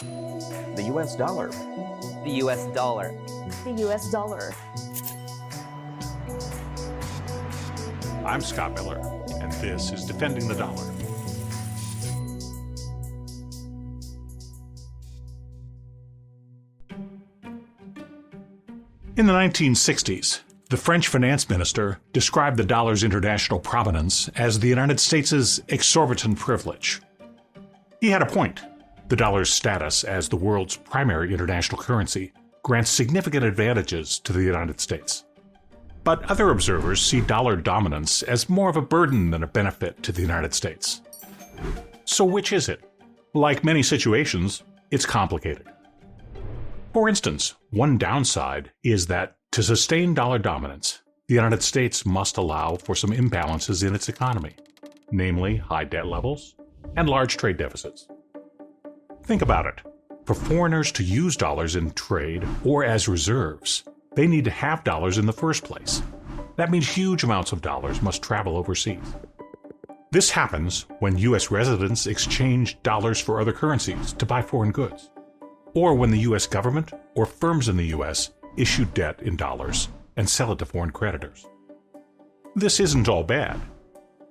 The US dollar. The US dollar. The US dollar. I'm Scott Miller, and this is Defending the Dollar. In the 1960s, the French finance minister described the dollar's international prominence as the United States' exorbitant privilege. He had a point. The dollar's status as the world's primary international currency grants significant advantages to the United States. But other observers see dollar dominance as more of a burden than a benefit to the United States. So which is it? Like many situations, it's complicated. For instance, one downside is that to sustain dollar dominance, the United States must allow for some imbalances in its economy, namely high debt levels and large trade deficits. Think about it. For foreigners to use dollars in trade or as reserves, they need to have dollars in the first place. That means huge amounts of dollars must travel overseas. This happens when U.S. residents exchange dollars for other currencies to buy foreign goods, or when the U.S. government or firms in the U.S. issue debt in dollars and sell it to foreign creditors. This isn't all bad.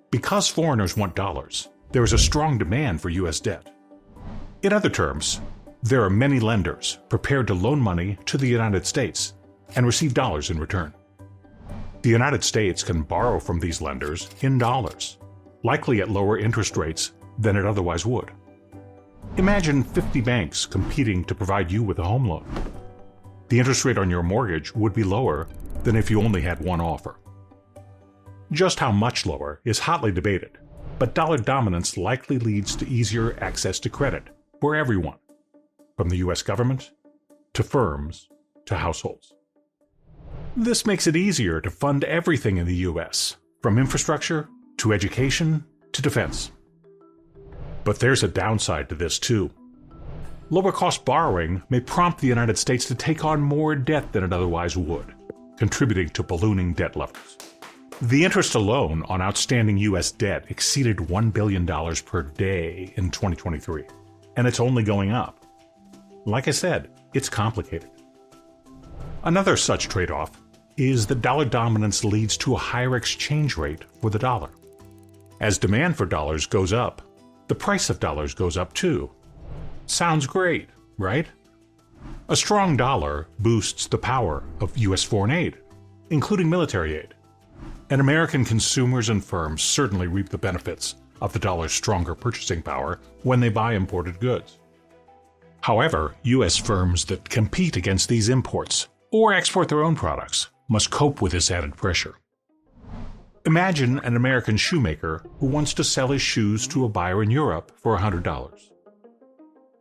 Because foreigners want dollars, there is a strong demand for U.S. debt. In other terms, there are many lenders prepared to loan money to the United States and receive dollars in return. The United States can borrow from these lenders in dollars, likely at lower interest rates than it otherwise would. Imagine 50 banks competing to provide you with a home loan. The interest rate on your mortgage would be lower than if you only had one offer. Just how much lower is hotly debated, but dollar dominance likely leads to easier access to credit for everyone, from the U.S. government to firms to households. This makes it easier to fund everything in the U.S., from infrastructure to education to defense. But there's a downside to this too. Lower-cost borrowing may prompt the United States to take on more debt than it otherwise would, contributing to ballooning debt levels. The interest alone on outstanding U.S. debt exceeded $1 billion per day in 2023, and it's only going up. Like I said, it's complicated. Another such trade-off is that dollar dominance leads to a higher exchange rate for the dollar. As demand for dollars goes up, the price of dollars goes up too. Sounds great, right? A strong dollar boosts the power of U.S. foreign aid, including military aid. And American consumers and firms certainly reap the benefits of the dollar's stronger purchasing power when they buy imported goods. However, U.S. firms that compete against these imports or export their own products must cope with this added pressure. Imagine an American shoemaker who wants to sell his shoes to a buyer in Europe for $100.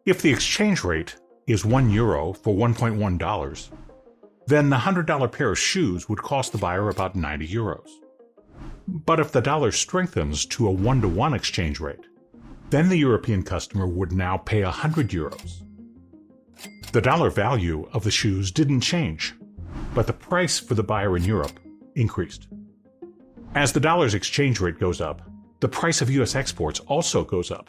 If the exchange rate is €1 for $1.1, then the $100 pair of shoes would cost the buyer about €90. But if the dollar strengthens to a 1-to-1 exchange rate, then the European customer would now pay €100. The dollar value of the shoes didn't change, but the price for the buyer in Europe increased. As the dollar's exchange rate goes up, the price of U.S. exports also goes up.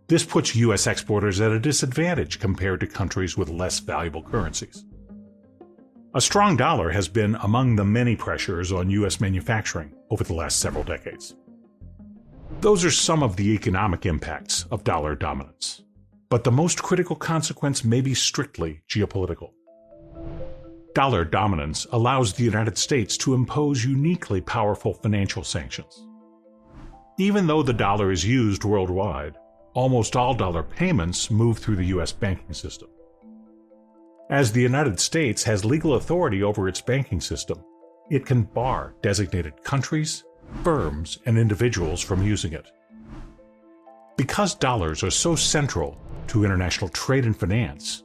This puts U.S. exporters at a disadvantage compared to countries with less valuable currencies. A strong dollar has been among the many pressures on U.S. manufacturing over the last several decades. Those are some of the economic impacts of dollar dominance, but the most critical consequence may be strictly geopolitical. Dollar dominance allows the United States to impose uniquely powerful financial sanctions. Even though the dollar is used worldwide, almost all dollar payments move through the U.S. banking system. As the United States has legal authority over its banking system, it can bar designated countries, firms, and individuals from using it. Because dollars are so central to international trade and finance,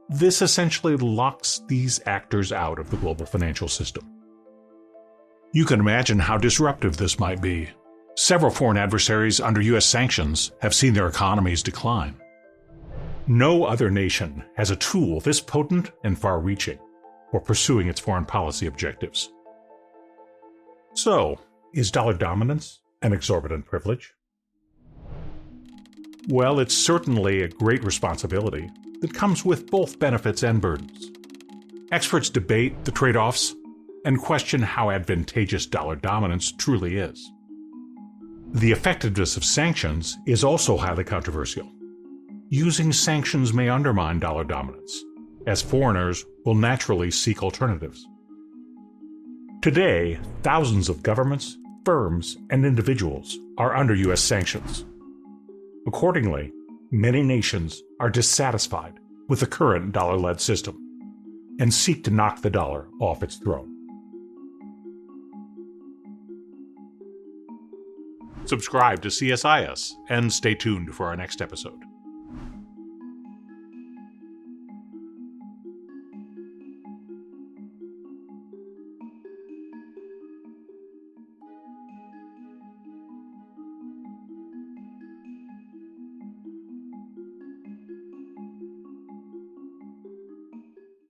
this essentially locks these actors out of the global financial system. You can imagine how disruptive this might be. Several foreign adversaries under U.S. sanctions have seen their economies decline. No other nation has a tool this potent and far-reaching for pursuing its foreign policy objectives. So, is dollar dominance an exorbitant privilege? Well, it's certainly a great responsibility that comes with both benefits and burdens. Experts debate the trade-offs and question how advantageous dollar dominance truly is. The effectiveness of sanctions is also highly controversial. Using sanctions may undermine dollar dominance, as foreigners will naturally seek alternatives. Today, thousands of governments, firms, and individuals are under U.S. sanctions. Accordingly, many nations are dissatisfied with the current dollar-led system and seek to knock the dollar off its throne. Subscribe to CSIS and stay tuned for our next episode.